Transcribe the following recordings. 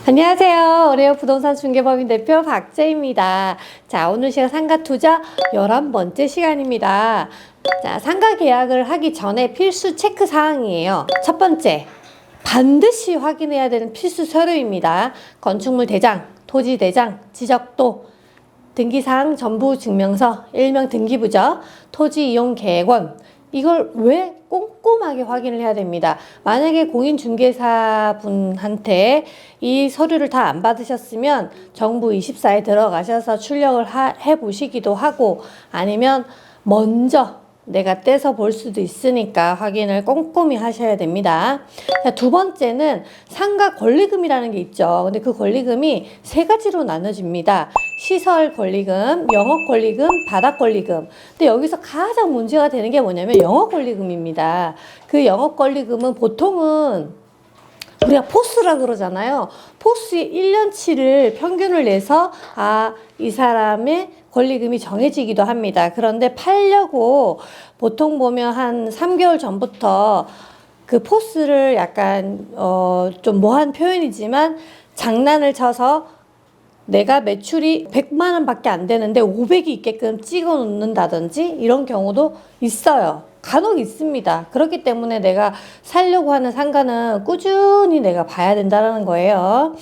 안녕하세요. 오레오 부동산 중개법인 대표 박재입니다. 자, 오늘 시간 상가 투자 11번째 시간입니다. 자, 상가 계약을 하기 전에 필수 체크 사항이에요. 첫 번째, 반드시 확인해야 되는 필수 서류입니다. 건축물 대장, 토지 대장, 지적도, 등기사항 전부 증명서, 일명 등기부죠. 토지 이용 계획원. 이걸 왜 꼼꼼하게 확인을 해야 됩니다. 만약에 공인중개사 분한테 이 서류를 다 안 받으셨으면 정부 24에 들어가셔서 출력을 해 보시기도 하고, 아니면 먼저 내가 떼서 볼 수도 있으니까 확인을 꼼꼼히 하셔야 됩니다. 자, 두 번째는 상가 권리금이라는 게 있죠. 근데 그 권리금이 세 가지로 나눠집니다. 시설 권리금, 영업 권리금, 바닥 권리금. 근데 여기서 가장 문제가 되는 게 뭐냐면 영업 권리금입니다. 그 영업 권리금은 보통은 우리가 포스라 그러잖아요. 포스의 1년치를 평균을 내서 이 사람의 권리금이 정해지기도 합니다. 그런데 팔려고 보통 보면 한 3개월 전부터 그 포스를 약간 좀 모한 표현이지만 장난을 쳐서 내가 매출이 100만 원 밖에 안 되는데 500이 있게끔 찍어 놓는다든지 이런 경우도 있어요. 간혹 있습니다. 그렇기 때문에 내가 살려고 하는 상가는 꾸준히 내가 봐야 된다는 거예요.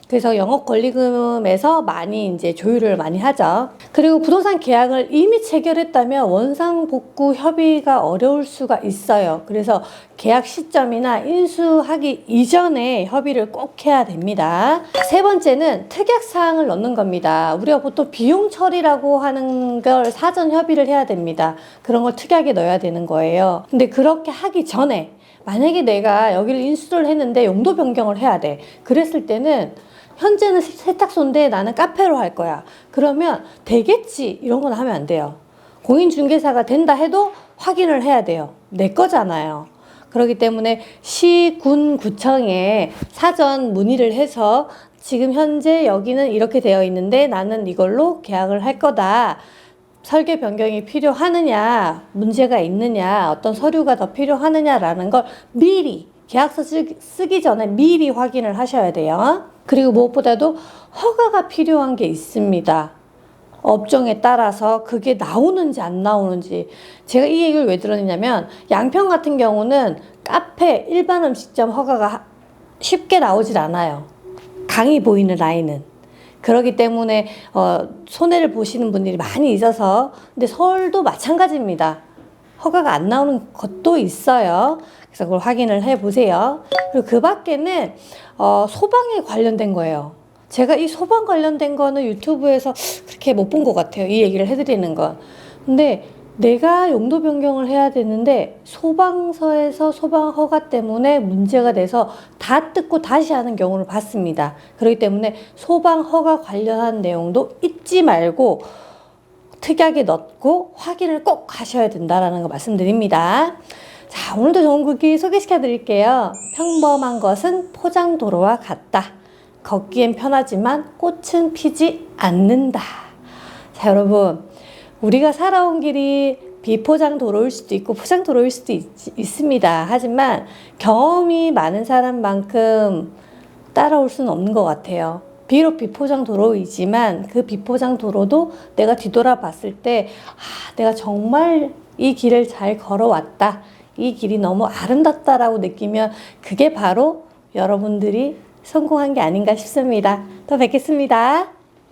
그래서 영업 권리금에서 많이 이제 조율을 많이 하죠. 그리고 부동산 계약을 이미 체결했다면 원상복구 협의가 어려울 수가 있어요. 그래서 계약 시점이나 인수하기 이전에 협의를 꼭 해야 됩니다. 세 번째는 특약사항을 넣는 겁니다. 우리가 보통 비용 처리라고 하는 걸 사전 협의를 해야 됩니다. 그런 걸 특약에 넣어야 되는 거예요. 근데 그렇게 하기 전에 만약에 내가 여기를 인수를 했는데 용도 변경을 해야 돼. 그랬을 때는 현재는 세탁소인데 나는 카페로 할 거야. 그러면 되겠지. 이런 건 하면 안 돼요. 공인중개사가 된다 해도 확인을 해야 돼요. 내 거잖아요. 그렇기 때문에 시, 군, 구청에 사전 문의를 해서 지금 현재 여기는 이렇게 되어 있는데 나는 이걸로 계약을 할 거다. 설계 변경이 필요하느냐, 문제가 있느냐, 어떤 서류가 더 필요하느냐라는 걸 미리 계약서 쓰기 전에 미리 확인을 하셔야 돼요. 그리고 무엇보다도 허가가 필요한 게 있습니다. 업종에 따라서 그게 나오는지 안 나오는지. 제가 이 얘기를 왜 들었냐면 양평 같은 경우는 카페, 일반 음식점 허가가 쉽게 나오질 않아요. 강이 보이는 라인은. 그렇기 때문에 손해를 보시는 분들이 많이 있어서. 근데 서울도 마찬가지입니다. 허가가 안 나오는 것도 있어요. 그래서 그걸 확인을 해 보세요. 그리고 그 밖에는 소방에 관련된 거예요. 제가 이 소방 관련된 거는 유튜브에서 그렇게 못 본 것 같아요. 이 얘기를 해드리는 건. 근데 내가 용도 변경을 해야 되는데 소방서에서 소방 허가 때문에 문제가 돼서 다 뜯고 다시 하는 경우를 봤습니다. 그렇기 때문에 소방 허가 관련한 내용도 잊지 말고 특약에 넣고 확인을 꼭 하셔야 된다는 거 말씀드립니다. 자, 오늘도 좋은 글귀 소개시켜 드릴게요. 평범한 것은 포장도로와 같다. 걷기엔 편하지만 꽃은 피지 않는다. 자, 여러분, 우리가 살아온 길이 비포장도로일 수도 있고 포장도로일 수도 있습니다. 하지만 경험이 많은 사람만큼 따라올 수는 없는 것 같아요. 비록 비포장 도로이지만 그 비포장 도로도 내가 뒤돌아봤을 때 내가 정말 이 길을 잘 걸어왔다. 이 길이 너무 아름답다라고 느끼면 그게 바로 여러분들이 성공한 게 아닌가 싶습니다. 또 뵙겠습니다.